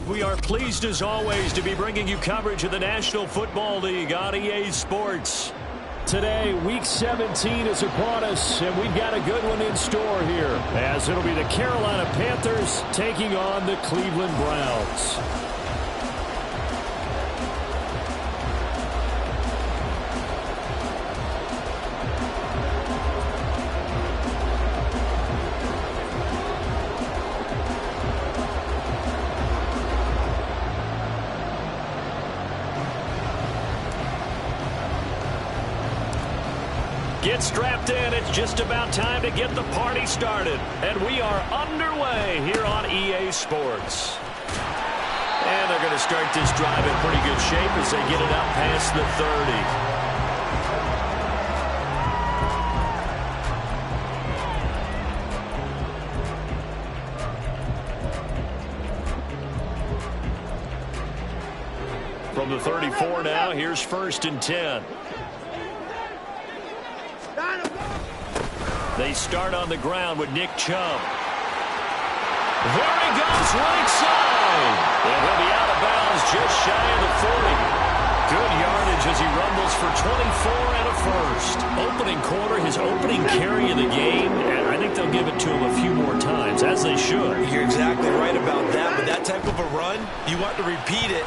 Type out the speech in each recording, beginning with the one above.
We are pleased as always to be bringing you coverage of the National Football League on EA Sports. Today, Week 17 is upon us, and we've got a good one in store here, as it'll be the Carolina Panthers taking on the Cleveland Browns. Get strapped in. It's just about time to get the party started. And we are underway here on EA Sports. And they're going to start this drive in pretty good shape as they get it out past the 30. From the 34 now, here's 1st and 10. They start on the ground with Nick Chubb. There he goes, right side. And he'll be out of bounds just shy of the 40. Good yardage as he rumbles for 24 and a first. Opening quarter, his opening carry of the game, and I think they'll give it to him a few more times, as they should. You're exactly right about that, but that type of a run, you want to repeat it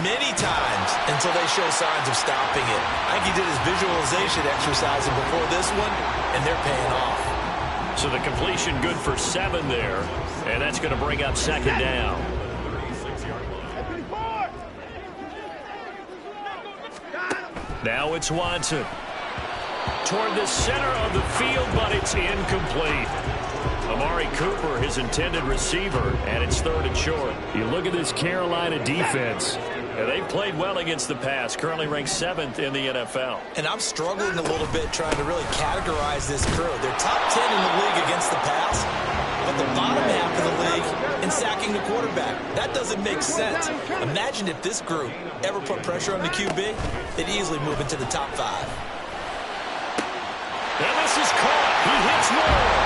many times until they show signs of stopping it. I think he did his visualization exercising before this one, and they're paying off. So the completion good for 7 there, and that's going to bring up 2nd down. Now it's Watson. Toward the center of the field, but it's incomplete. Amari Cooper, his intended receiver, and it's 3rd and short. You look at this Carolina defense, and they've played well against the pass, currently ranked 7th in the NFL. And I'm struggling a little bit trying to really categorize this crew. They're top 10 in the league against the pass, but the bottom half of the league in sacking the quarterback. That doesn't make sense. Imagine if this group ever put pressure on the QB, they'd easily move into the top 5. And this is caught. He hits Moore.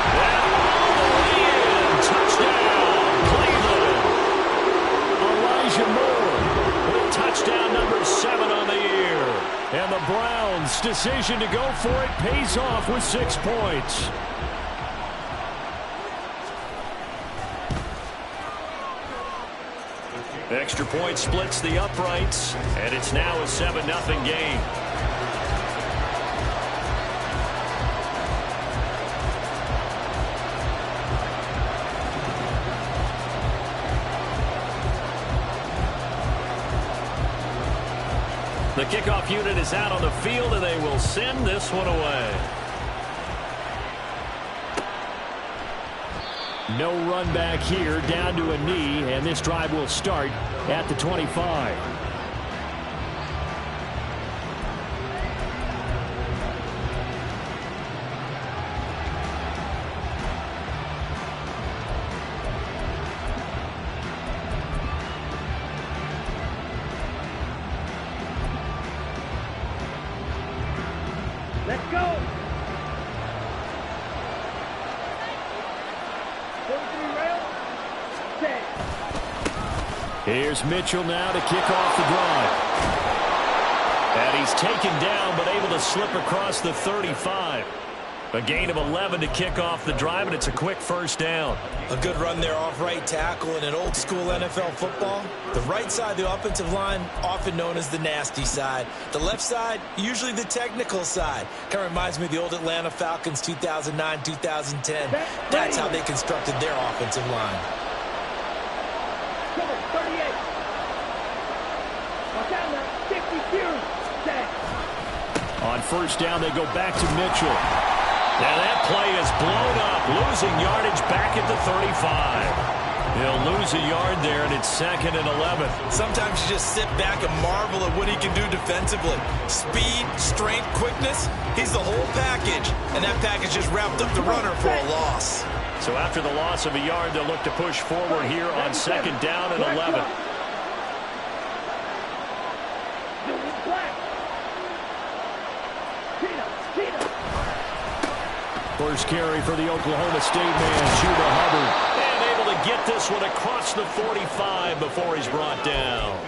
And all the way in. Touchdown, Cleveland. Elijah Moore with touchdown number 7 on the year. And the Browns' decision to go for it pays off with 6 points. Extra point splits the uprights, and it's now a 7-0 game. The kickoff unit is out on the field, and they will send this one away. No run back here, down to a knee, and this drive will start at the 25. Let's go. Here's Mitchell now to kick off the drive. And he's taken down, but able to slip across the 35. A gain of 11 to kick off the drive, and it's a quick 1st down. A good run there off right tackle in an old-school NFL football. The right side of the offensive line, often known as the nasty side. The left side, usually the technical side. Kind of reminds me of the old Atlanta Falcons 2009-2010. That's how they constructed their offensive line. On 1st down, they go back to Mitchell. Now that play is blown up, losing yardage back at the 35. He'll lose a yard there, and it's 2nd and 11. Sometimes you just sit back and marvel at what he can do defensively. Speed, strength, quickness, he's the whole package. And that package just wrapped up the runner for a loss. So after the loss of a yard, they'll look to push forward here on 2nd down and 11. First carry for the Oklahoma State man, Chuba Hubbard. And able to get this one across the 45 before he's brought down.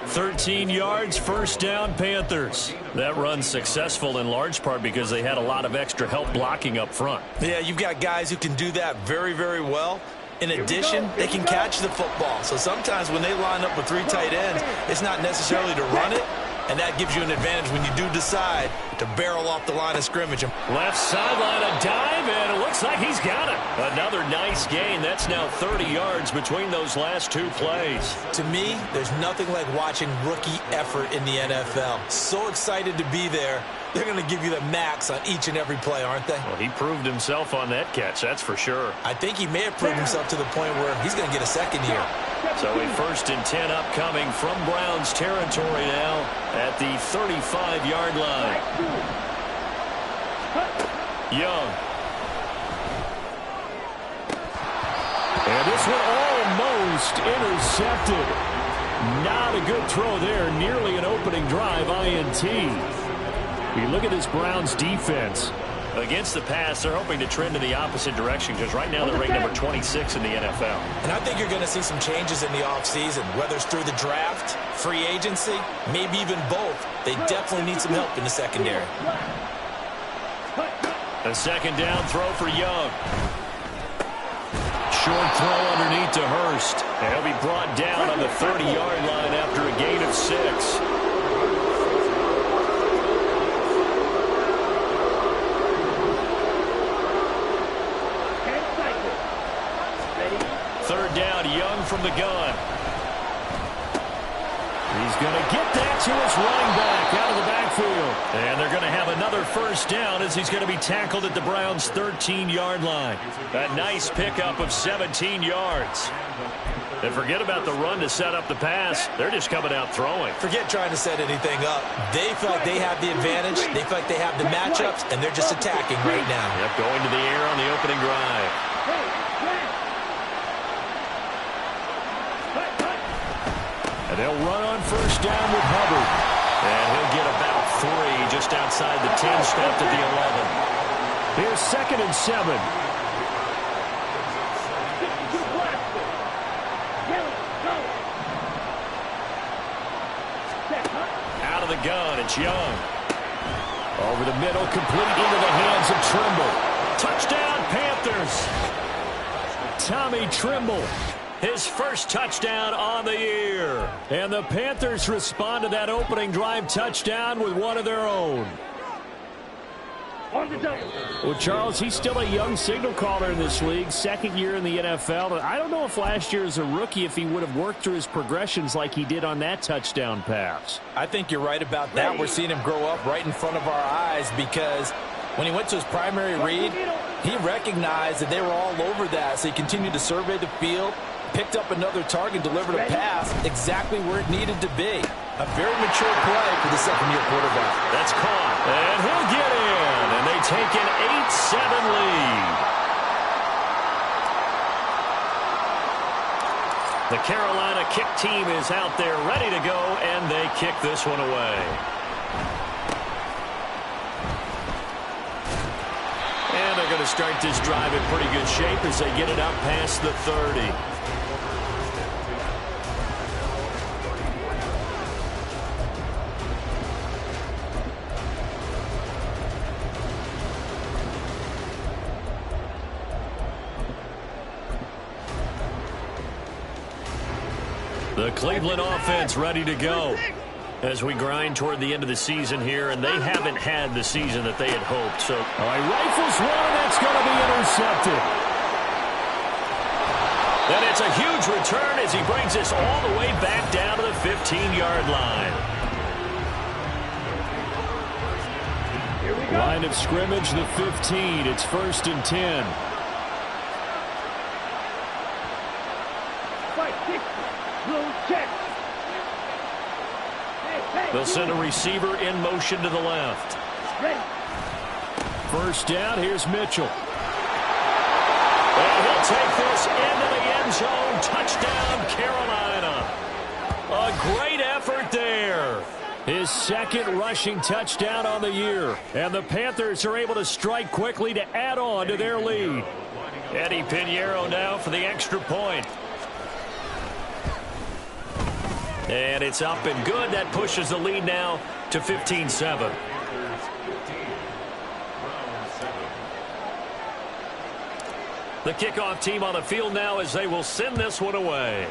13 yards, first down, Panthers. That run's successful in large part because they had a lot of extra help blocking up front. Yeah, you've got guys who can do that very, very well. In addition, they can catch the football. So sometimes when they line up with 3 tight ends, it's not necessarily to run it, and that gives you an advantage when you do decide to barrel off the line of scrimmage. Left sideline, a dive, and it looks like he's got it. Another nice gain. That's now 30 yards between those last 2 plays. To me, there's nothing like watching rookie effort in the NFL. So excited to be there. They're going to give you the max on each and every play, aren't they? Well, he proved himself on that catch, that's for sure. I think he may have proved himself to the point where he's going to get a second here. So a 1st and 10 upcoming from Browns territory now at the 35-yard line. Young. And this one almost intercepted. Not a good throw there. Nearly an opening drive, INT. You look at this Browns defense. Against the pass, they're hoping to trend in the opposite direction because right now they're ranked number 26 in the NFL. And I think you're going to see some changes in the offseason, whether it's through the draft, free agency, maybe even both. They definitely need some help in the secondary. A 2nd down throw for Young. Short throw underneath to Hurst. And he'll be brought down on the 30-yard line after a gain of 6. Young from the gun. He's going to get that to his running back out of the backfield. And they're going to have another 1st down as he's going to be tackled at the Browns' 13-yard line. A nice pickup of 17 yards. And forget about the run to set up the pass. They're just coming out throwing. Forget trying to set anything up. They feel like they have the advantage. They feel like they have the matchups, and they're just attacking right now. Yep, going to the air on the opening drive. And they'll run on 1st down with Hubbard. And he'll get about 3 just outside the 10, stepped at the 11. Here's 2nd and 7. Out of the gun, it's Young. Over the middle, complete into the hands of Trimble. Touchdown, Panthers. Tommy Trimble. His 1st touchdown on the year. And the Panthers respond to that opening drive touchdown with one of their own. Well, Charles, he's still a young signal caller in this league, 2nd year in the NFL. I don't know if last year as a rookie if he would have worked through his progressions like he did on that touchdown pass. I think you're right about that. We're seeing him grow up right in front of our eyes because when he went to his primary read, he recognized that they were all over that, so he continued to survey the field, picked up another target, delivered a pass exactly where it needed to be. A very mature play for the 2nd-year quarterback. That's caught, and he'll get in, and they take an 8-7 lead. The Carolina kick team is out there ready to go, and they kick this one away. And they're going to start this drive in pretty good shape as they get it out past the 30. The Cleveland offense ready to go as we grind toward the end of the season here, and they haven't had the season that they had hoped. So, all right, rifles one, and that's going to be intercepted. And it's a huge return as he brings this all the way back down to the 15-yard line. Line of scrimmage, the 15. It's 1st and 10. They'll send a receiver in motion to the left. 1st down, here's Mitchell. And he'll take this into the end zone. Touchdown, Carolina. A great effort there. His 2nd rushing touchdown on the year. And the Panthers are able to strike quickly to add on to their lead. Eddie Pinheiro now for the extra point. And it's up and good. That pushes the lead now to 15-7. The kickoff team on the field now as they will send this one away.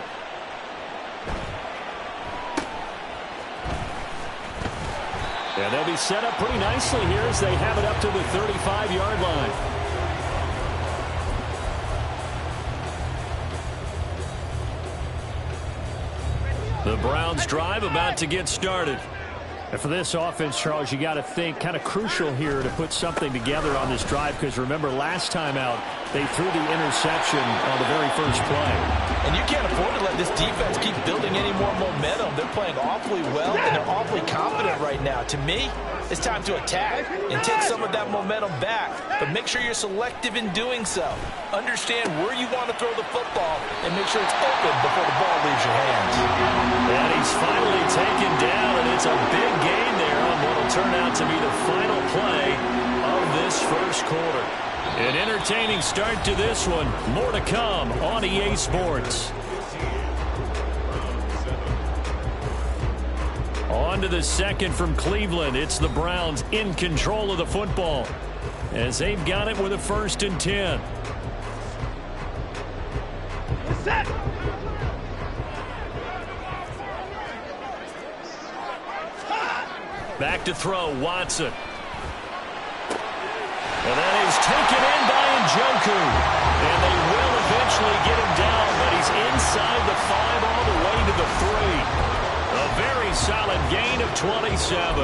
And they'll be set up pretty nicely here as they have it up to the 35-yard line. The Browns drive about to get started. And for this offense, Charles, you got to think kind of crucial here to put something together on this drive, because remember last time out they threw the interception on the very first play. And you can't afford to let this defense keep building any more momentum. They're playing awfully well, and they're awfully confident right now. To me, it's time to attack and take some of that momentum back. But make sure you're selective in doing so. Understand where you want to throw the football and make sure it's open before the ball leaves your hands. And he's finally taken down, and it's a big gain there on what will turn out to be the final play of this first quarter. An entertaining start to this one. More to come on EA Sports. On to the second from Cleveland. It's the Browns in control of the football as they've got it with a 1st and 10. Set. Back to throw, Watson. And that is taken in by Njoku. And they will eventually get him down, but he's inside the 5 all the way to the 3. A very solid gain of 27.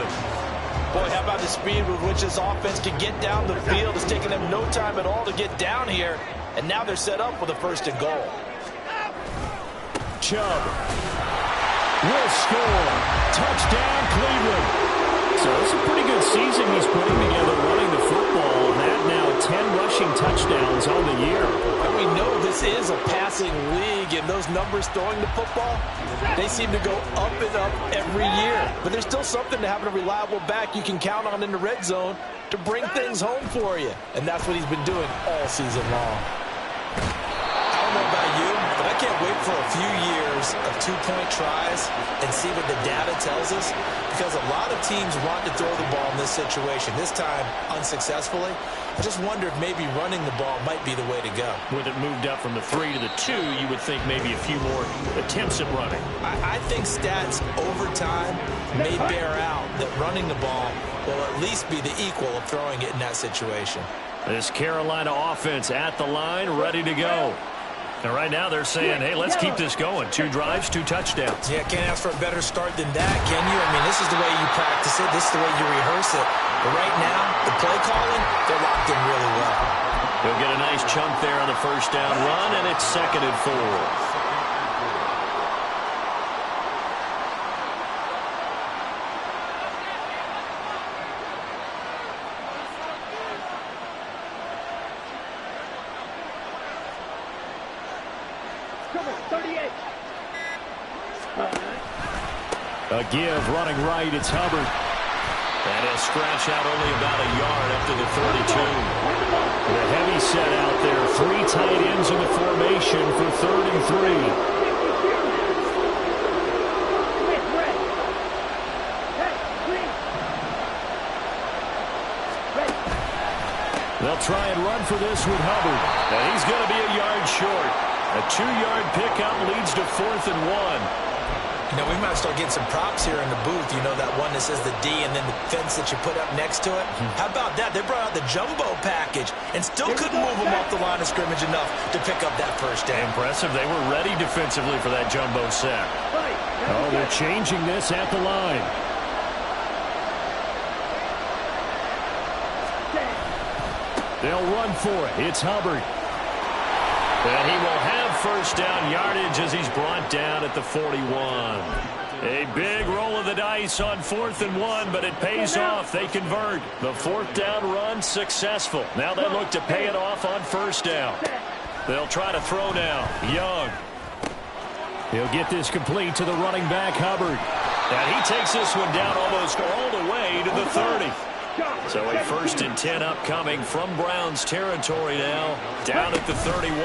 Boy, how about the speed with which this offense can get down the field? It's taken them no time at all to get down here. And now they're set up with a 1st and goal. Chubb will score. Touchdown, Cleveland. So it's a pretty good season he's putting together running the football. That now 10 rushing touchdowns on the year. And we know this is a passing league, and those numbers throwing the football, they seem to go up and up every year. But there's still something to having a reliable back you can count on in the red zone to bring things home for you. And that's what he's been doing all season long. I don't know about you, but I can't wait for a few years of 2-point tries and see what the data tells us, because a lot of teams want to throw the ball in this situation. This time, unsuccessfully. I just wonder if maybe running the ball might be the way to go. With it moved up from the 3 to the 2, you would think maybe a few more attempts at running. I think stats over time may bear out that running the ball will at least be the equal of throwing it in that situation. This Carolina offense at the line, ready to go. And right now they're saying, hey, let's keep this going. 2 drives, 2 touchdowns. Yeah, can't ask for a better start than that, can you? I mean, this is the way you practice it. This is the way you rehearse it. But right now, the play calling, they're locked in really well. He'll get a nice chunk there on the 1st down run, and it's 2nd and 4. A give, running right, it's Hubbard. And he'll scratch out only about a yard up to the 32. The heavy set out there, 3 tight ends in the formation for 3rd and 3. They'll try and run for this with Hubbard. And he's going to be a yard short. A 2-yard pickup leads to 4th and 1. You know, we might start getting some props here in the booth. You know, that one that says the D and then the fence that you put up next to it. How about that? They brought out the jumbo package and still couldn't move them off the line of scrimmage enough to pick up that 1st down. Impressive. They were ready defensively for that jumbo sack. Oh, they're changing this at the line. They'll run for it. It's Hubbard. And he will have 1st down yardage as he's brought down at the 41. A big roll of the dice on 4th and 1, but it pays off. They convert. The 4th down run successful. Now they look to pay it off on 1st down. They'll try to throw now. Young. He'll get this complete to the running back, Hubbard. And he takes this one down almost all the way to the 30. So a 1st and 10 upcoming from Browns territory now, down at the 31.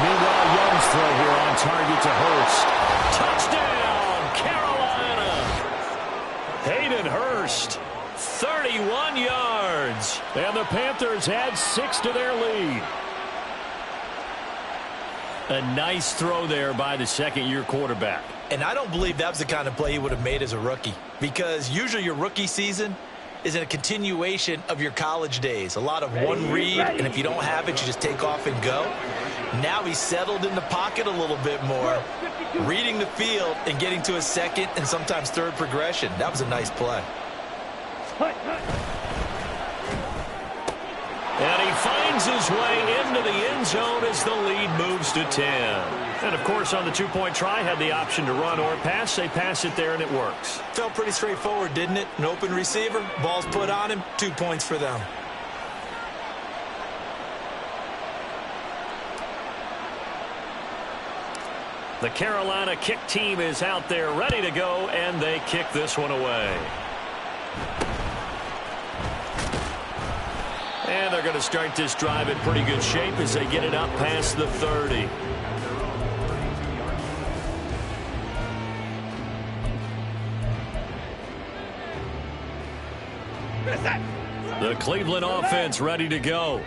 Meanwhile, Young's throw here on target to Hurst. Touchdown, Carolina! Hayden Hurst, 31 yards. And the Panthers add 6 to their lead. A nice throw there by the second-year quarterback. And I don't believe that was the kind of play he would have made as a rookie, because usually your rookie season is a continuation of your college days. A lot of one read, and if you don't have it, you just take off and go. Now he's settled in the pocket a little bit more, reading the field and getting to a second and sometimes third progression. That was a nice play. And he finds his way into the end zone as the lead moves to 10. And, of course, on the two-point try, had the option to run or pass. They pass it there, and it works. Felt pretty straightforward, didn't it? An open receiver, ball's put on him, 2 points for them. The Carolina kick team is out there ready to go, and they kick this one away. And they're going to start this drive in pretty good shape as they get it up past the 30. The Cleveland offense ready to go.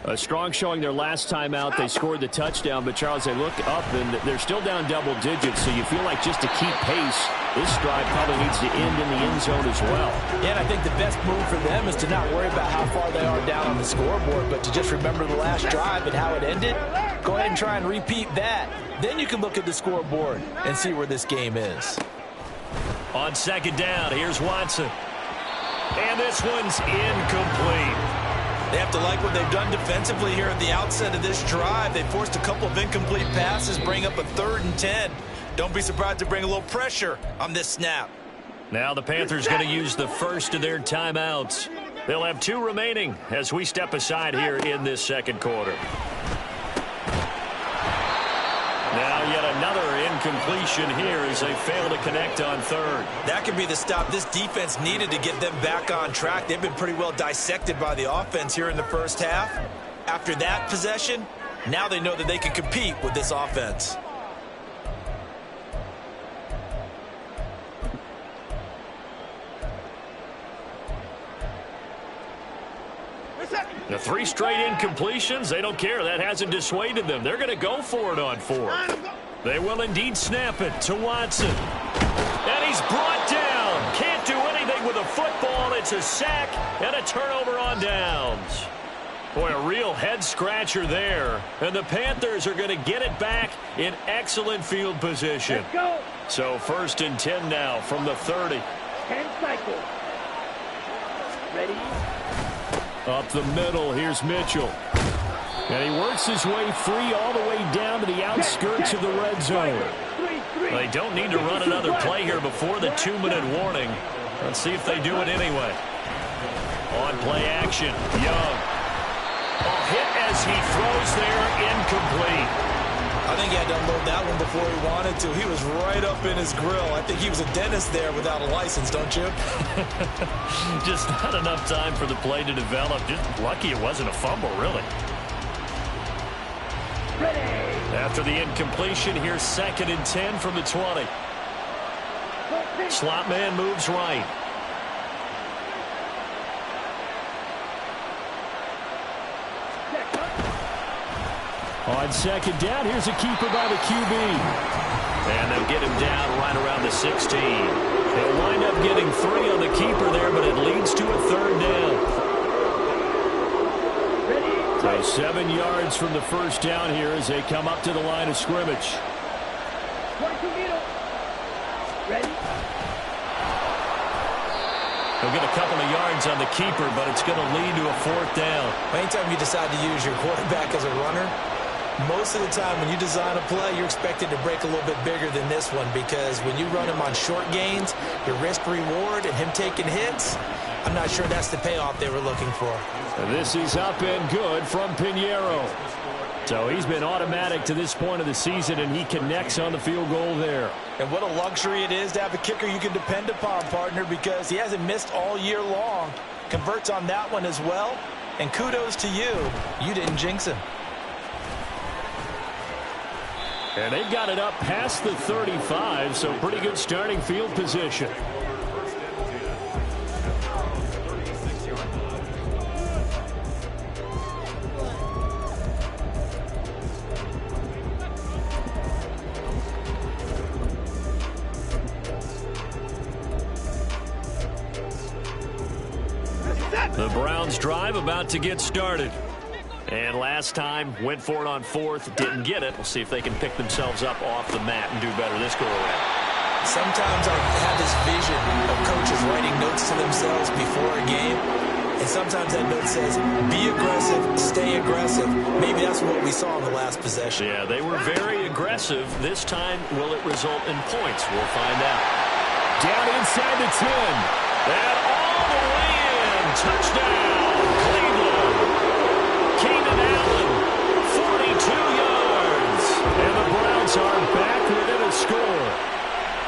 A strong showing their last time out. They scored the touchdown, but, Charles, they look up, and they're still down double digits, so you feel like just to keep pace, this drive probably needs to end in the end zone as well. Yeah, and I think the best move for them is to not worry about how far they are down on the scoreboard, but to just remember the last drive and how it ended. Go ahead and try and repeat that. Then you can look at the scoreboard and see where this game is. On second down, here's Watson. And this one's incomplete. They have to like what they've done defensively here at the outset of this drive. They forced a couple of incomplete passes, bring up a 3rd and 10. Don't be surprised to bring a little pressure on this snap. Now the Panthers going to use the first of their timeouts. They'll have 2 remaining as we step aside here in this second quarter. Now yet another incompletion here as they fail to connect on 3rd. That could be the stop this defense needed to get them back on track. They've been pretty well dissected by the offense here in the first half. After that possession, now they know that they can compete with this offense. The 3 straight incompletions, they don't care. That hasn't dissuaded them. They're going to go for it on 4th. They will indeed snap it to Watson. And he's brought down. Can't do anything with a football. It's a sack and a turnover on downs. Boy, a real head-scratcher there. And the Panthers are going to get it back in excellent field position. So 1st and 10 now from the 30. 10 cycles. Ready? Up the middle, here's Mitchell. And he works his way free all the way down to the outskirts of the red zone. They don't need to run another play here before the 2-minute warning. Let's see if they do it anyway. On play action, Young. A hit as he throws there, incomplete. I think he had to unload that one before he wanted to. He was right up in his grill. I think he was a dentist there without a license, don't you? Just not enough time for the play to develop. Just lucky it wasn't a fumble, really. After the incompletion, here's 2nd and 10 from the 20. Slot man moves right. On second down, here's a keeper by the QB. And they'll get him down right around the 16. They'll wind up getting 3 on the keeper there, but it leads to a 3rd down. So 7 yards from the first down here as they come up to the line of scrimmage. They'll get a couple of yards on the keeper, but it's going to lead to a 4th down. Anytime you decide to use your quarterback as a runner, most of the time when you design a play, you're expected to break a little bit bigger than this one, because when you run him on short gains, your risk-reward and him taking hits, I'm not sure that's the payoff they were looking for. And this is up and good from Pinheiro. So he's been automatic to this point of the season, and he connects on the field goal there. And what a luxury it is to have a kicker you can depend upon, partner, because he hasn't missed all year long. Converts on that one as well. And kudos to you. You didn't jinx him. And they've got it up past the 35, so pretty good starting field position. The Browns drive about to get started. And last time, went for it on fourth, didn't get it. We'll see if they can pick themselves up off the mat and do better this go-around. Sometimes I have this vision of coaches writing notes to themselves before a game. And sometimes that note says, be aggressive, stay aggressive. Maybe that's what we saw in the last possession. Yeah, they were very aggressive. This time, will it result in points? We'll find out. Down inside the 10. And all the way in. Touchdown, Cleveland. Keenan Allen, 42 yards. And the Browns are back within a score.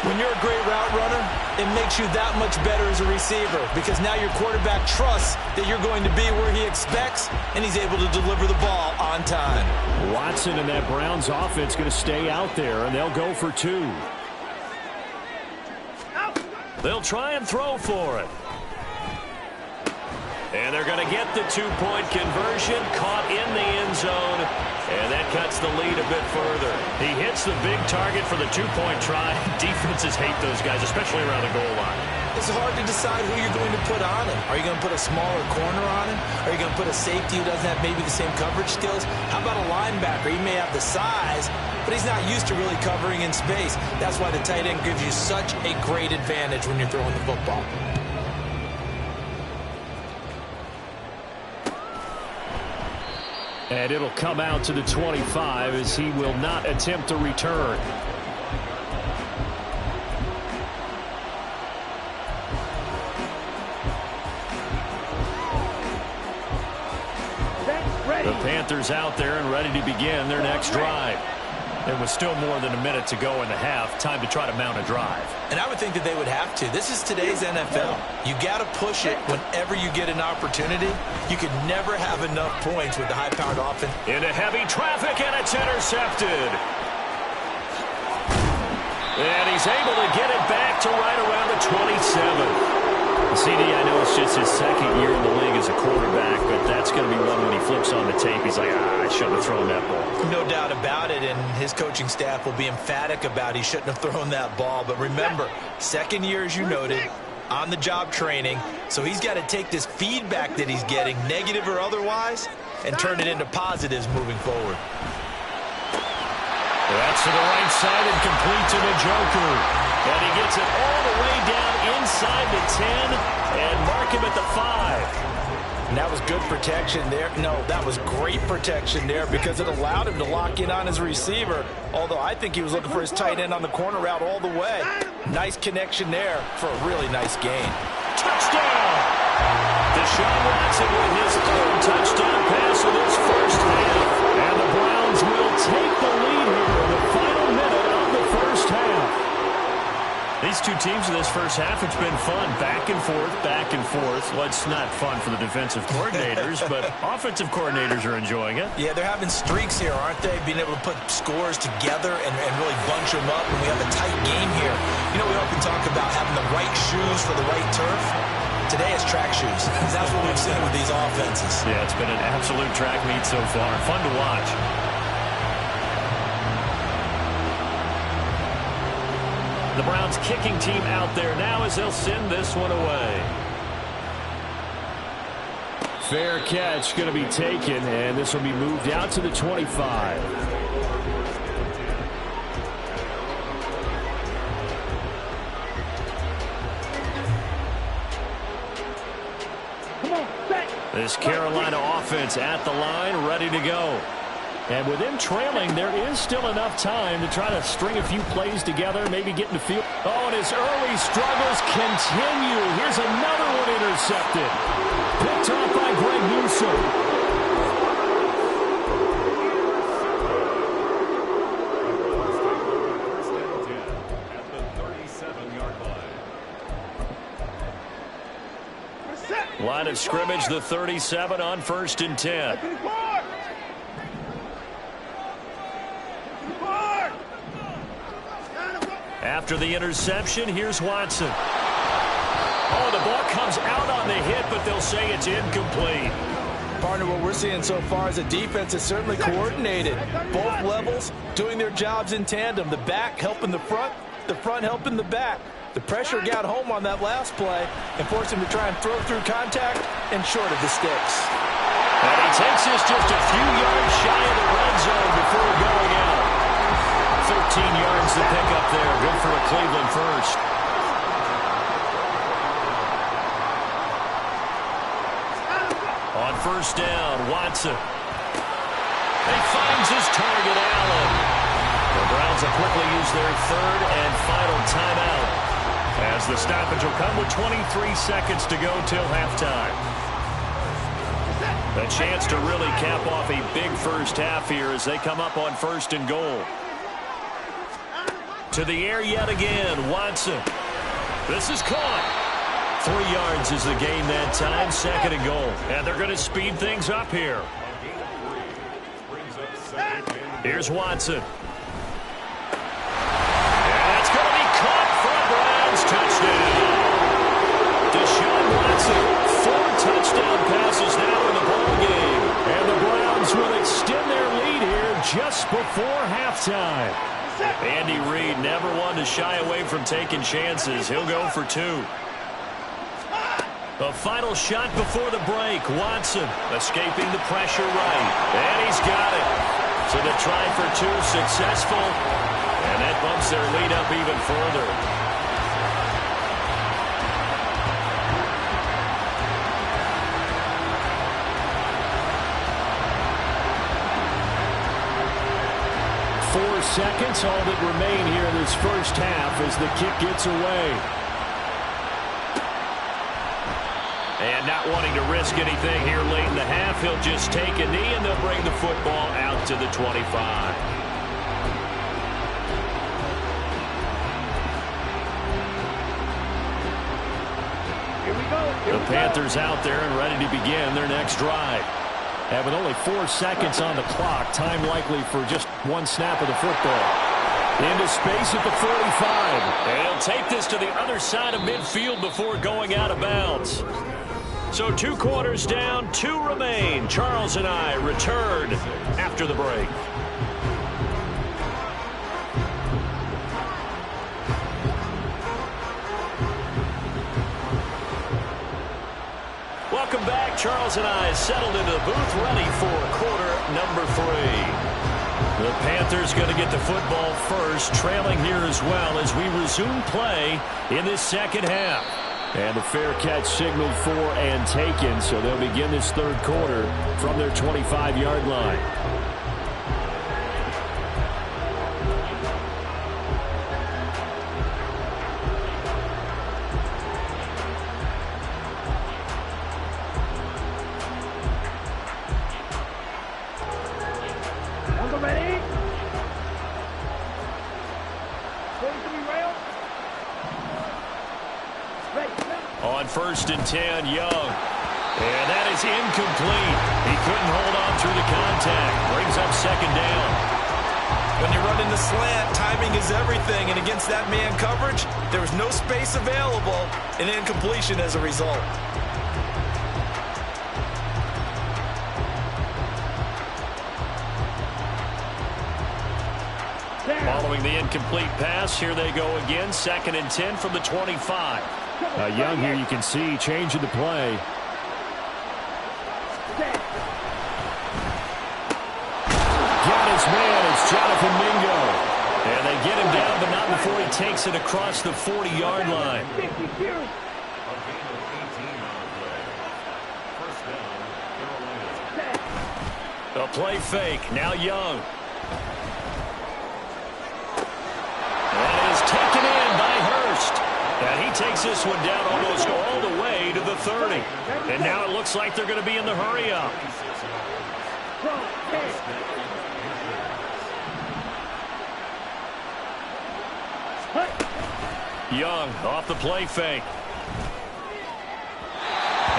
When you're a great route runner, it makes you that much better as a receiver because now your quarterback trusts that you're going to be where he expects, and he's able to deliver the ball on time. Watson and that Browns offense going to stay out there, and they'll go for two. They'll try and throw for it. And they're going to get the two-point conversion, caught in the end zone, and that cuts the lead a bit further. He hits the big target for the two-point try. Defenses hate those guys, especially around the goal line. It's hard to decide who you're going to put on him. Are you going to put a smaller corner on him? Are you going to put a safety who doesn't have maybe the same coverage skills? How about a linebacker? He may have the size, but he's not used to really covering in space. That's why the tight end gives you such a great advantage when you're throwing the football. And it'll come out to the 25 as he will not attempt a return. The Panthers out there and ready to begin their next drive. There was still more than a minute to go in the half. Time to try to mount a drive. And I would think that they would have to. This is today's NFL. You got to push it whenever you get an opportunity. You could never have enough points with the high-powered offense. Into heavy traffic, and it's intercepted. And he's able to get it back to right around the 27. CD, I know it's just his second year in the league as a quarterback, but that's going to be one when he flips on the tape. He's like, I shouldn't have thrown that ball. No doubt about it, and his coaching staff will be emphatic about he shouldn't have thrown that ball. But remember, second year, as you noted, on-the-job training, so he's got to take this feedback that he's getting, negative or otherwise, and turn it into positives moving forward. That's to the right side and complete to the Joker. And he gets it all the way down inside the 10 and mark him at the 5. And that was good protection there. No, that was great protection there because it allowed him to lock in on his receiver, although I think he was looking for his tight end on the corner route all the way. Nice connection there for a really nice gain. Touchdown! Deshaun Watson with his third touchdown pass of this first half. And the Browns will take the lead here in the final minute of the first half. These two teams in this first half, it's been fun. Back and forth, back and forth. Well, it's not fun for the defensive coordinators, but offensive coordinators are enjoying it. Yeah, they're having streaks here, aren't they? Being able to put scores together and really bunch them up, and we have a tight game here. You know, we often talk about having the right shoes for the right turf. Today is track shoes. That's what we've seen with these offenses. Yeah, it's been an absolute track meet so far. Fun to watch. The Browns kicking team out there now as they'll send this one away. Fair catch going to be taken, and this will be moved out to the 25. This Carolina offense at the line, ready to go. And with them trailing, there is still enough time to try to string a few plays together, maybe get in the field. Oh, and his early struggles continue. Here's another one intercepted. Picked off by Greg Newsome. Line of scrimmage, the 37 on 1st and 10. After the interception, here's Watson. Oh, the ball comes out on the hit, but they'll say it's incomplete. Partner, what we're seeing so far is a defense is certainly coordinated. Both levels doing their jobs in tandem. The back helping the front helping the back. The pressure got home on that last play and forced him to try and throw through contact and short of the sticks. And he takes this just a few yards shy of the red zone before going out. 13 yards to pick up there. Good for a Cleveland first. On 1st down, Watson. He finds his target, Allen. The Browns will quickly use their 3rd and final timeout, as the stoppage will come with 23 seconds to go till halftime. A chance to really cap off a big first half here as they come up on 1st and goal. To the air yet again, Watson. This is caught. 3 yards is the gain that time, 2nd and goal. And they're going to speed things up here. Here's Watson. And that's going to be caught for a Browns touchdown. Deshaun Watson, 4 touchdown passes now in the ballgame. And the Browns will extend their lead here just before halftime. Andy Reid never one to shy away from taking chances. He'll go for 2. A final shot before the break. Watson escaping the pressure right. And he's got it. So the try for 2 successful. And that bumps their lead up even further. Seconds, all that remain here in this first half as the kick gets away. And not wanting to risk anything here late in the half, he'll just take a knee and they'll bring the football out to the 25. The Panthers out there and ready to begin their next drive. And with only 4 seconds on the clock, time likely for just 1 snap of the football. Into space at the 45. And he'll take this to the other side of midfield before going out of bounds. So 2 quarters down, 2 remain. Charles and I return after the break. Welcome back. Charles and I settled into the booth, ready for quarter number 3. The Panthers going to get the football first, trailing here as well as we resume play in this second half. And the fair catch signaled for and taken, so they'll begin this 3rd quarter from their 25-yard line. On 1st and 10, Young. And that is incomplete. He couldn't hold on through the contact. Brings up 2nd down. When you run in the slant, timing is everything. And against that man coverage, there was no space available. And incompletion as a result. Following the incomplete pass, here they go again. 2nd and 10 from the 25. Young here, you can see, changing the play. Got his man, it's Jonathan Mingo. And they get him down, but not before he takes it across the 40-yard line. A play fake, now Young. And is taken in by Hurst. And he takes this one down almost all the way to the 30. And now it looks like they're going to be in the hurry-up. Young off the play fake.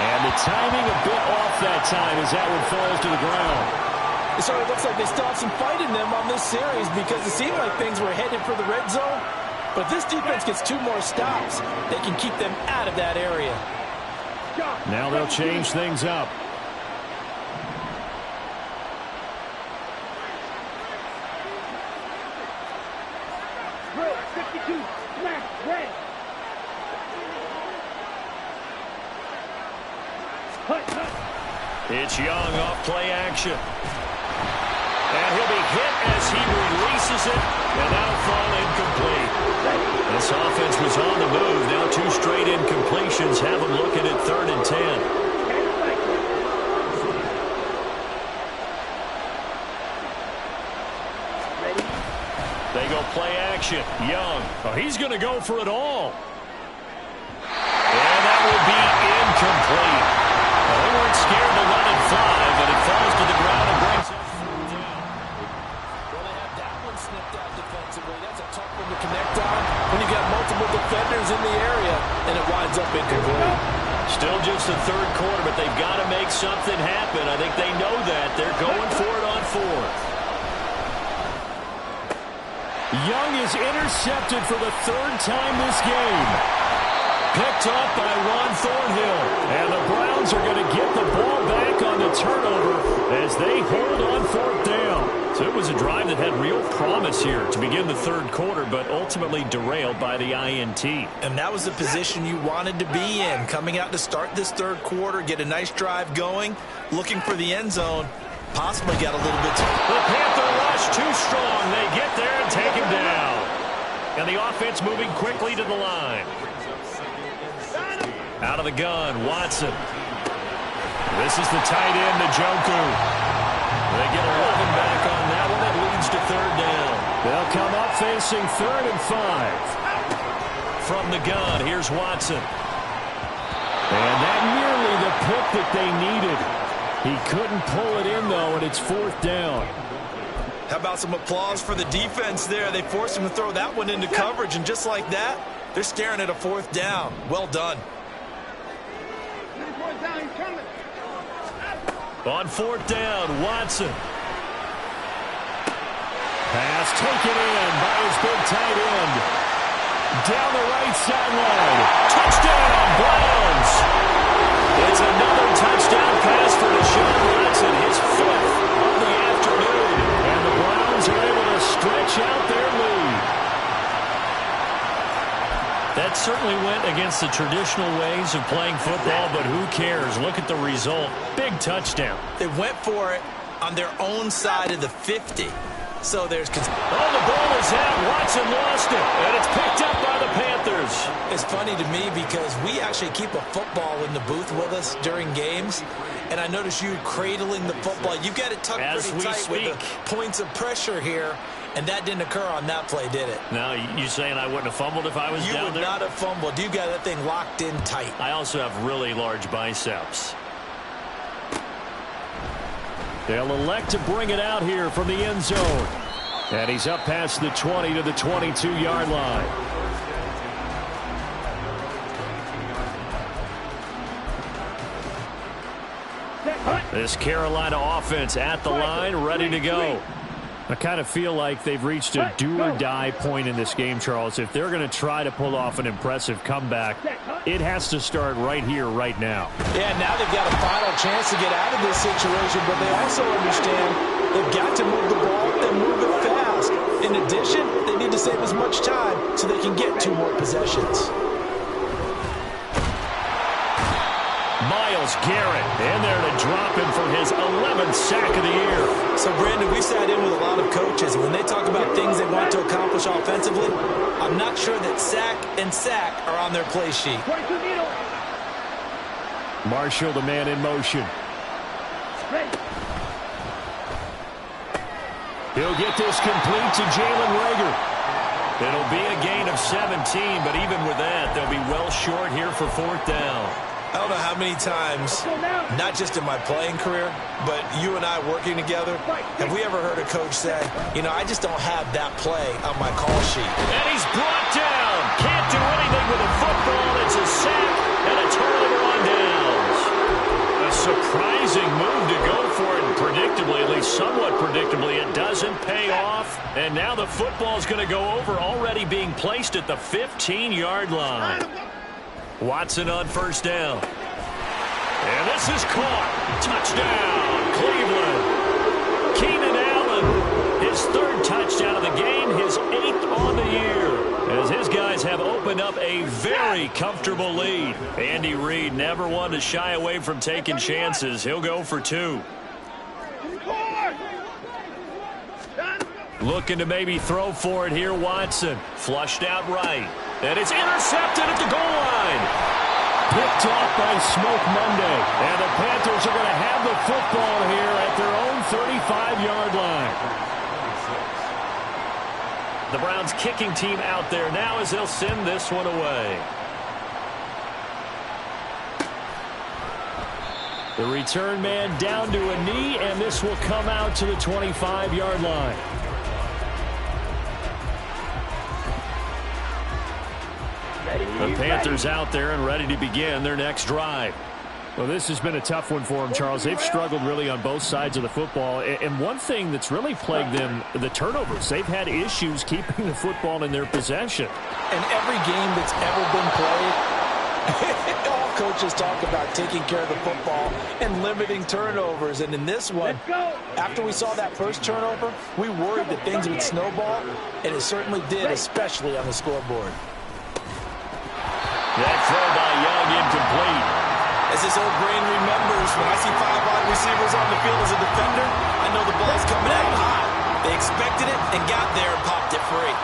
And And the timing a bit off that time as that one falls to the ground. It sort of looks like they still have some fight in them on this series because it seemed like things were headed for the red zone. But if this defense gets 2 more stops, they can keep them out of that area. Now they'll change things up. Drill 52, smash, red. It's Young off play action. And he'll be hit as he releases it, and that'll fall incomplete. This offense was on the move. Now 2 straight incompletions have them looking at 3rd and 10. They go play action. Young. Oh, he's going to go for it all. And that will be incomplete. Well, they weren't scared to let it fly, but it falls to the ground and brings up 4th down. Well, they have that one snipped out defensively. That's a tough one to connect on when you got multiple defenders in the area, and it winds up incomplete. Still just the 3rd quarter, but they've got to make something happen. I think they know that. They're going for it on 4th. Young is intercepted for the 3rd time this game. Picked up by Ron Thornhill. And the Browns are going to get the ball back on the turnover as they hold on 4th down. So it was a drive that had real promise here to begin the 3rd quarter, but ultimately derailed by the INT. And that was the position you wanted to be in, coming out to start this 3rd quarter, get a nice drive going, looking for the end zone. Possibly got a little bit too... The Panther rush too strong. They get there and take him down. And the offense moving quickly to the line. Out of the gun, Watson. This is the tight end, Njoku. They get 11 back on that one. It leads to 3rd down. They'll come up facing 3rd and 5. From the gun, here's Watson. And that nearly the pick that they needed. He couldn't pull it in, though, and it's 4th down. How about some applause for the defense there? They forced him to throw that one into coverage, and just like that, they're staring at a 4th down. Well done. On 4th down, Watson. Pass taken in by his big tight end. Down the right sideline. Touchdown, Browns. It's another touchdown pass for Deshaun Watson, his 5th of the afternoon. And the Browns are able to stretch out their lead. That certainly went against the traditional ways of playing football, but who cares? Look at the result. Big touchdown. They went for it on their own side of the 50. So there's... Oh, the ball is out. Watson lost it, and it's picked up by the Panthers. It's funny to me because we actually keep a football in the booth with us during games, and I notice you cradling the football. You've got it tucked pretty tight with the points of pressure here, and that didn't occur on that play, did it? Now, you saying I wouldn't have fumbled if I was down there? You would not have fumbled. You got that thing locked in tight. I also have really large biceps. They'll elect to bring it out here from the end zone. And he's up past the 20 to the 22-yard line. This Carolina offense at the line, ready to go. I kind of feel like they've reached a do-or-die point in this game, Charles. If they're going to try to pull off an impressive comeback, it has to start right here, right now. Yeah, now they've got a final chance to get out of this situation, but they also understand they've got to move the ball and move it fast. In addition, they need to save as much time so they can get 2 more possessions. Myles Garrett in there to drop him for his 11th sack of the year. So, Brandon, we sat in with a lot of coaches, and when they talk about things they want to accomplish offensively, I'm not sure that sack and sack are on their play sheet. Marshall, the man in motion. He'll get this complete to Jalen Reagor. It'll be a gain of 17, but even with that, they'll be well short here for 4th down. I don't know how many times, not just in my playing career, but you and I working together, have we ever heard a coach say, you know, I just don't have that play on my call sheet. And he's brought down. Can't do anything with a football. It's a sack and a turnover on downs. surprising move to go for it, and predictably, at least somewhat predictably, it doesn't pay off. And now the football's going to go over, already being placed at the 15-yard line. Watson on first down. And this is caught. Touchdown, Cleveland. Keenan Allen, his third touchdown of the game, his 8th on the year, as his guys have opened up a very comfortable lead. Andy Reid never one to shy away from taking chances. He'll go for 2. Looking to maybe throw for it here, Watson. Flushed out right. And it's intercepted at the goal line. Picked off by Smoke Monday. And the Panthers are going to have the football here at their own 35-yard line. The Browns kicking team out there now as they'll send this one away. The return man down to a knee, and this will come out to the 25-yard line. The Panthers out there and ready to begin their next drive. Well, this has been a tough one for them, Charles. They've struggled really on both sides of the football. And one thing that's really plagued them, the turnovers. They've had issues keeping the football in their possession. In every game that's ever been played, all coaches talk about taking care of the football and limiting turnovers. And in this one, after we saw that first turnover, we worried that things would snowball, and it certainly did, especially on the scoreboard. That throw by Young incomplete. As this old brain remembers, when I see 5 wide receivers on the field as a defender, I know the ball's coming out high. They expected it and got there and popped it free.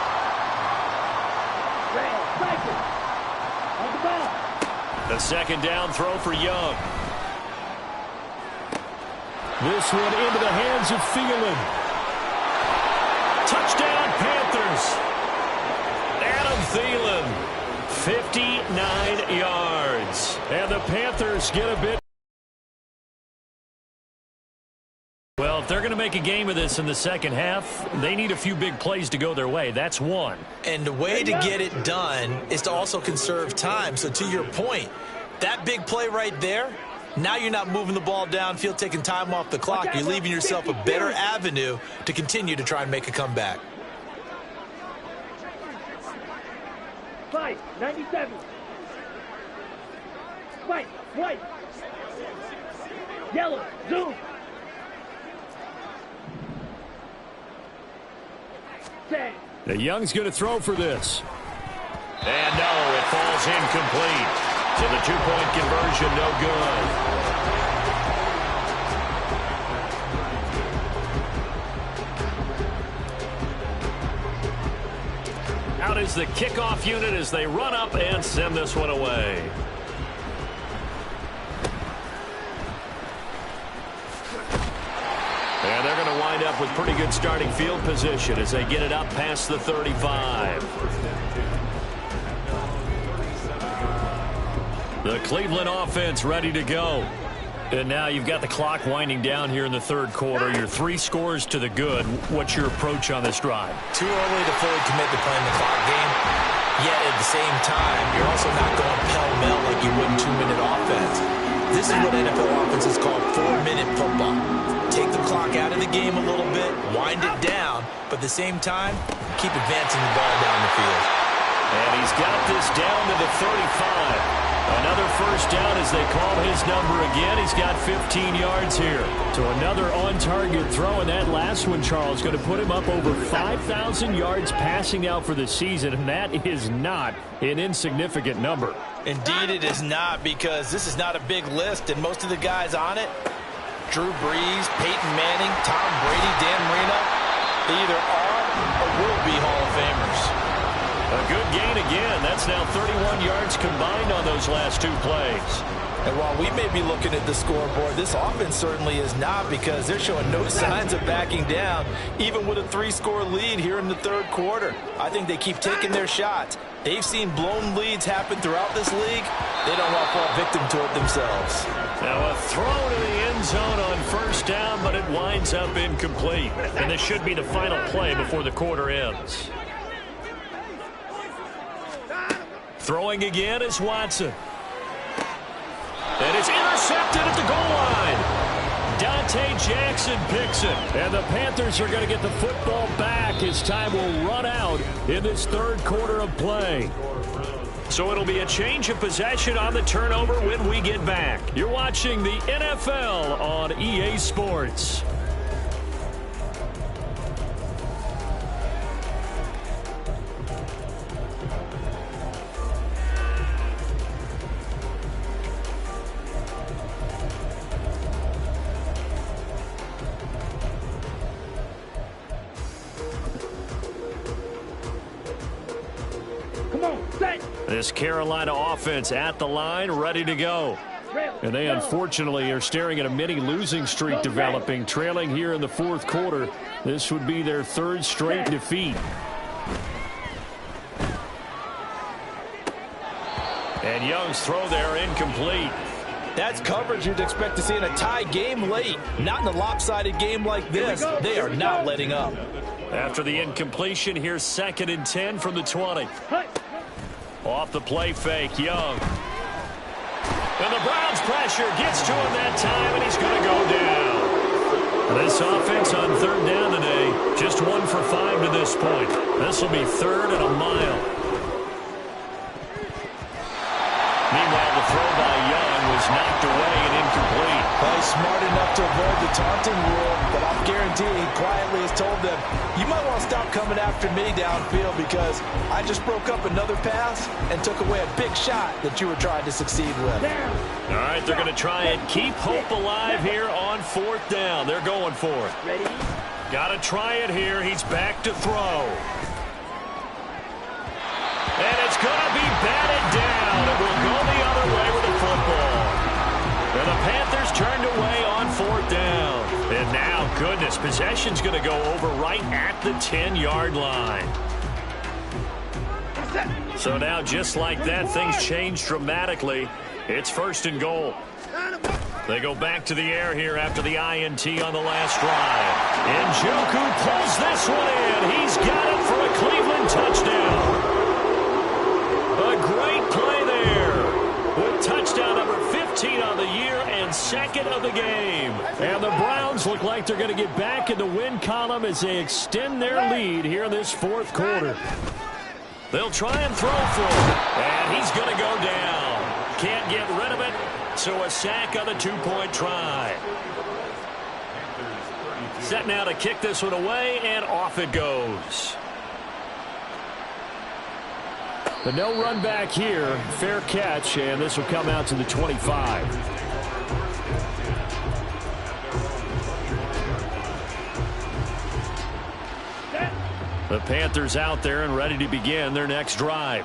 The second down throw for Young. This one into the hands of Thielen. Touchdown, Panthers. Adam Thielen. 59 yards. And the Panthers get a bit. Well, if they're going to make a game of this in the second half, they need a few big plays to go their way. That's one. And the way to get it done is to also conserve time. So to your point, that big play right there, now you're not moving the ball downfield, taking time off the clock. You're leaving yourself a better avenue to continue to try and make a comeback. Fight, 97. Fight, white. Yellow, zoom. Set. The Young's going to throw for this. And no, it falls incomplete. So the two-point conversion, no good. Out is the kickoff unit as they run up and send this one away. And they're going to wind up with pretty good starting field position as they get it up past the 35. The Cleveland offense ready to go. And now you've got the clock winding down here in the third quarter. You're 3 scores to the good. What's your approach on this drive? Too early to fully commit to playing the clock game. Yet at the same time, you're also not going pell-mell like you would in 2-minute offense. This is what NFL offenses call 4-minute football. Take the clock out of the game a little bit, wind it down, but at the same time, keep advancing the ball down the field. And he's got this down to the 35. Another first down as they call his number again. He's got 15 yards here. So another on-target throw, and that last one, Charles, going to put him up over 5,000 yards passing out for the season, and that is not an insignificant number. Indeed it is not, because this is not a big list, and most of the guys on it, Drew Brees, Peyton Manning, Tom Brady, Dan Marino, they either are or will be Hall of Famers. A good gain again. That's now 31 yards combined on those last 2 plays. And while we may be looking at the scoreboard, this offense certainly is not, because they're showing no signs of backing down, even with a 3-score lead here in the third quarter. I think they keep taking their shots. They've seen blown leads happen throughout this league. They don't want to fall victim to it themselves. Now a throw to the end zone on first down, but it winds up incomplete. And this should be the final play before the quarter ends. Throwing again is Watson. And it's intercepted at the goal line. Dante Jackson picks it. And the Panthers are going to get the football back as time will run out in this third quarter of play. So it'll be a change of possession on the turnover when we get back. You're watching the NFL on EA Sports. This Carolina offense at the line, ready to go. And they unfortunately are staring at a mini losing streak developing, trailing here in the fourth quarter. This would be their third straight defeat. And Young's throw there incomplete. That's coverage you'd expect to see in a tie game late. Not in a lopsided game like this. They are not letting up. After the incompletion, here's 2nd and 10 from the 20. Off the play fake, Young. And the Browns pressure gets to him that time, and he's going to go down. This offense on third down today, just 1 for 5 to this point. This will be 3rd and a mile. Meanwhile, the throw by Young was knocked away and incomplete. Well, he's smart enough to avoid the taunting rule, but I'll guarantee he quietly has told them, you might want to stop coming after me downfield because I just broke up another pass and took away a big shot that you were trying to succeed with. All right, they're going to try and keep hope alive here on 4th down. They're going for it. Ready? Got to try it here. He's back to throw. And it's going to be batted down. It will go the other way with the football. And the Panthers turned away on 4th down. And now, goodness, possession's going to go over right at the 10-yard line. So now, just like that, things change dramatically. It's 1st and goal. They go back to the air here after the INT on the last drive. Njoku pulls this one in. He's got it for a Cleveland touchdown. A great play there with touchdown number 15 on the year and 2nd of the game. And the Browns look like they're going to get back in the win column as they extend their lead here in this 4th quarter. They'll try and throw for it, and he's going to go down. Can't get rid of it, so a sack on the 2-point try. Set now to kick this one away, and off it goes. The no run back here, fair catch, and this will come out to the 25. The Panthers out there and ready to begin their next drive.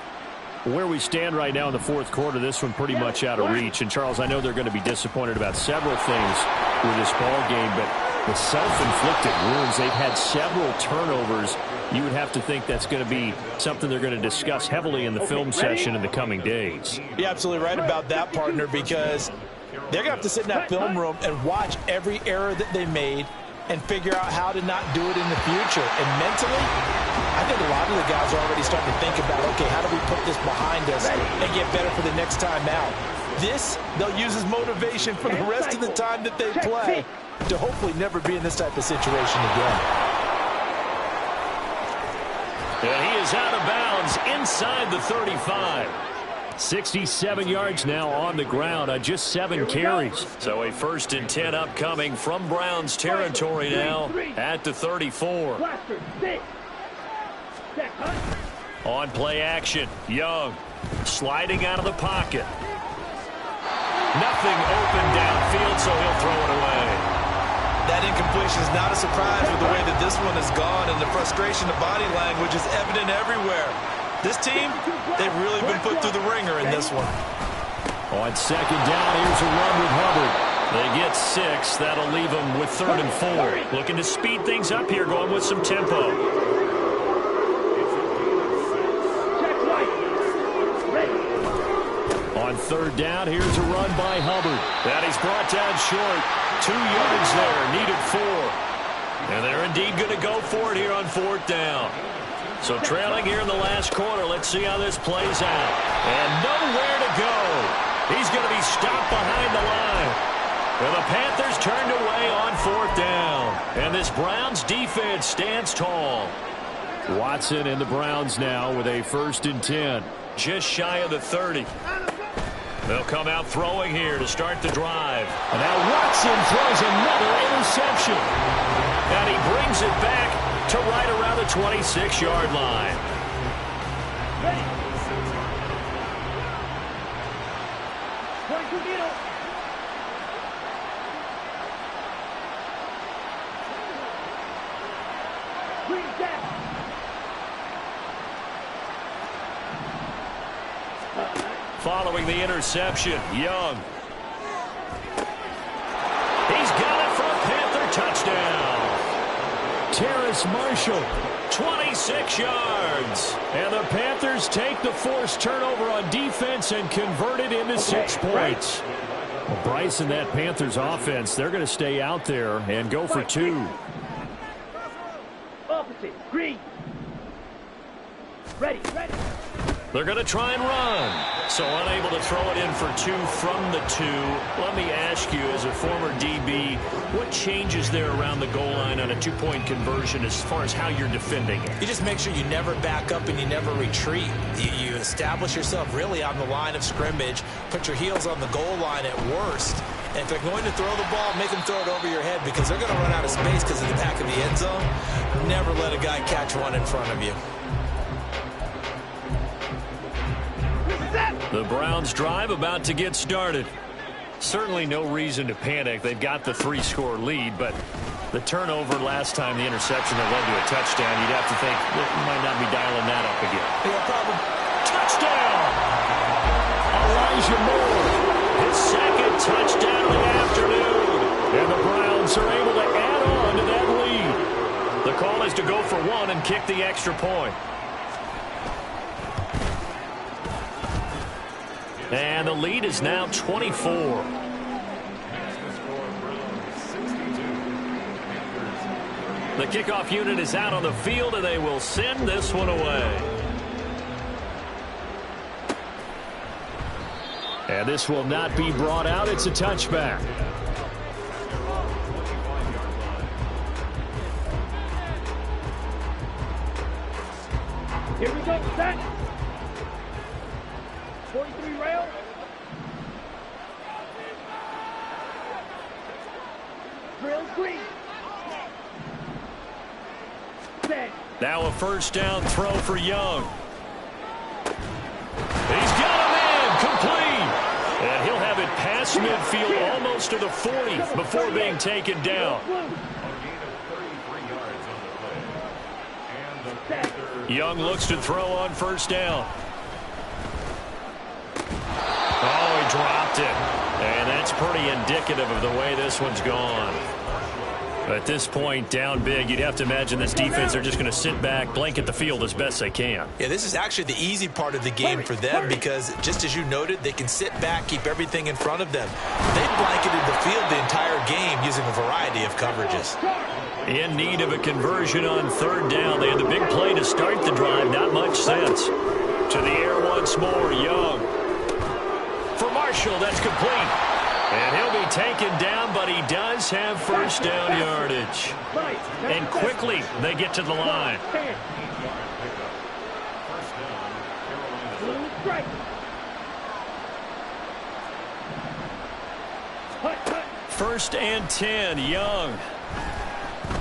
Where we stand right now in the 4th quarter, this one pretty much out of reach. And, Charles, I know they're going to be disappointed about several things with this ball game, but the self-inflicted wounds, they've had several turnovers. You would have to think that's going to be something they're going to discuss heavily in the film session in the coming days. You're absolutely right about that, partner, because they're going to have to sit in that film room and watch every error that they made and figure out how to not do it in the future. And mentally, I think a lot of the guys are already starting to think about, okay, how do we put this behind us and get better for the next time out? This, they'll use as motivation for the rest of the time that they play to hopefully never be in this type of situation again. And he is out of bounds inside the 35. 67 yards now on the ground on just 7 carries. So a 1st and 10 upcoming from Browns territory now at the 34. On play action, Young sliding out of the pocket. Nothing open downfield, so he'll throw it away. That incompletion is not a surprise with the way that this one has gone, and the frustration of body language is evident everywhere. This team, they've really been put through the ringer in this one. On 2nd down, here's a run with Hubbard. They get 6. That'll leave them with 3rd and 4. Looking to speed things up here, going with some tempo. On 3rd down, here's a run by Hubbard. And he's brought down short. 2 yards there, needed 4. And they're indeed going to go for it here on 4th down. So trailing here in the last quarter, let's see how this plays out. And nowhere to go. He's going to be stopped behind the line. And the Panthers turned away on 4th down. And this Browns defense stands tall. Watson and the Browns now with a 1st and 10. Just shy of the 30. They'll come out throwing here to start the drive. And now Watson throws another interception. And he brings it back to right around the 26-yard line. Ready. 22 middle. Green down. Following the interception, Young. He's got it for a Panther touchdown. Terrace Marshall, 26 yards. and the Panthers take the forced turnover on defense and convert it into 6 points. Well, Bryce and that Panthers offense, they're going to stay out there and go for 2. Opposite. Green. Ready. Ready. They're going to try and run. So unable to throw it in for 2 from the 2. Let me ask you, as a former DB, what changes there around the goal line on a 2-point conversion as far as how you're defending it? You just make sure you never back up and you never retreat. You establish yourself really on the line of scrimmage, put your heels on the goal line at worst. And if they're going to throw the ball, make them throw it over your head because they're going to run out of space because of the back of the end zone. Never let a guy catch one in front of you. The Browns drive about to get started. Certainly no reason to panic. They've got the 3-score lead, but the turnover last time, the interception that led to a touchdown, you'd have to think that you might not be dialing that up again. Yeah, probably. Touchdown! Elijah Moore, his 2nd touchdown of the afternoon. And the Browns are able to add on to that lead. The call is to go for 1 and kick the extra point. And the lead is now 24. The kickoff unit is out on the field, and they will send this one away. And this will not be brought out. It's a touchback. Here we go. Set. 43 rail. Drill green. Set. Now a 1st down throw for Young. He's got him in, complete. And he'll have it past midfield almost to the 40 before being taken down. Young looks to throw on 1st down. Oh, he dropped it. And that's pretty indicative of the way this one's gone. At this point, down big, you'd have to imagine this defense, they're just going to sit back, blanket the field as best they can. Yeah, this is actually the easy part of the game for them because, just as you noted, they can sit back, keep everything in front of them. They've blanketed the field the entire game using a variety of coverages. In need of a conversion on 3rd down. They had the big play to start the drive. Not much sense. To the air once more, Young. For Marshall, that's complete. And he'll be taken down, but he does have 1st down yardage. And quickly, they get to the line. Blue strike. 1st and 10, Young.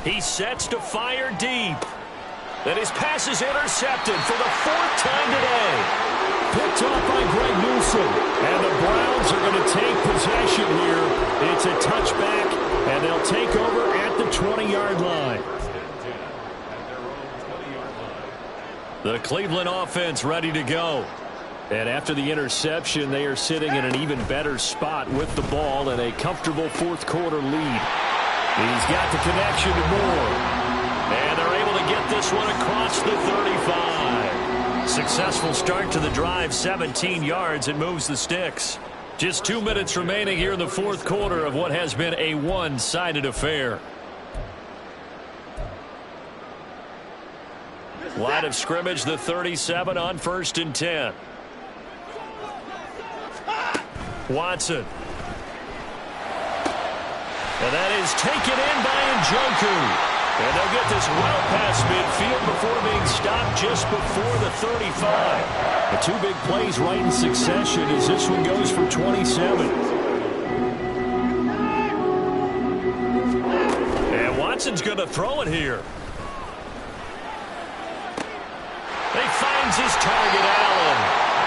He sets to fire deep. And his pass is intercepted for the 4th time today. Picked off by Greg Newsom. And the Browns are going to take possession here. It's a touchback, and they'll take over at the 20-yard line. The Cleveland offense ready to go. And after the interception, they are sitting in an even better spot with the ball and a comfortable 4th quarter lead. He's got the connection to Moore. And they're able to get this one across the 35. Successful start to the drive, 17 yards, and moves the sticks. Just 2 minutes remaining here in the 4th quarter of what has been a one-sided affair. Line of scrimmage, the 37 on 1st and 10. Watson. And that is taken in by Njoku. And they'll get this well past midfield before being stopped just before the 35. The two big plays right in succession as this one goes for 27. And Watson's going to throw it here. He finds his target, Allen.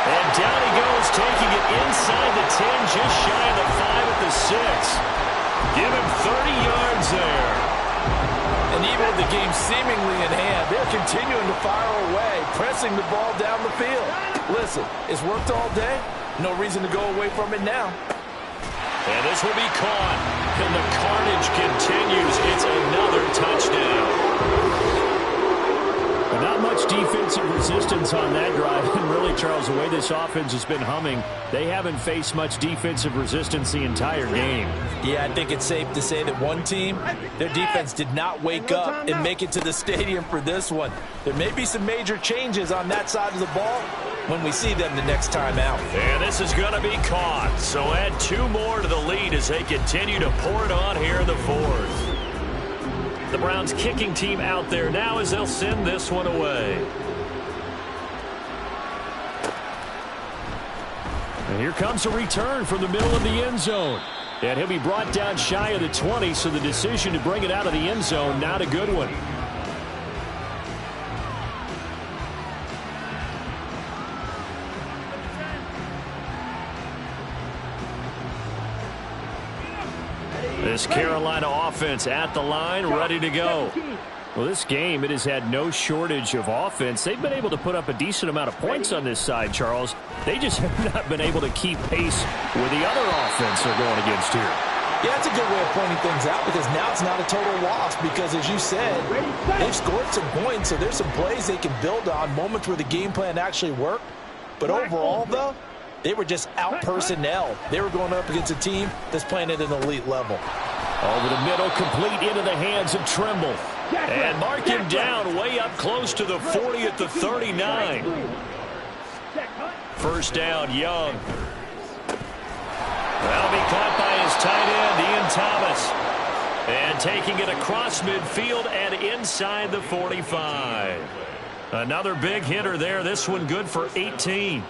And down he goes, taking it inside the 10, just shy of the 5 at the 6. Give him 30 yards there. And even with the game seemingly in hand, they're continuing to fire away, pressing the ball down the field. Listen, it's worked all day. No reason to go away from it now. And this will be caught. And the carnage continues. It's another touchdown. But not much defensive resistance on that drive. And really, Charles, the way this offense has been humming, they haven't faced much defensive resistance the entire game. Yeah, I think it's safe to say that one team, their defense did not wake up and make it to the stadium for this one. There may be some major changes on that side of the ball when we see them the next time out. And this is going to be caught. So add 2 more to the lead as they continue to pour it on here in the 4th. The Browns kicking team out there now as they'll send this one away. And here comes a return from the middle of the end zone. And he'll be brought down shy of the 20, so the decision to bring it out of the end zone, not a good one. This Carolina offense at the line, ready to go. Well, this game, it has had no shortage of offense. They've been able to put up a decent amount of points on this side, Charles. They just have not been able to keep pace with the other offense they're going against here. Yeah, that's a good way of pointing things out because now it's not a total loss because, as you said, they've scored some points, so there's some plays they can build on, moments where the game plan actually worked. But overall, though, they were just out-personnel. They were going up against a team that's playing at an elite level. Over the middle, complete into the hands of Trimble. And mark him down way up close to the 40 at the 39. First down, Young. That'll be caught by his tight end, Ian Thomas. And taking it across midfield and inside the 45. Another big hitter there. This one good for 18.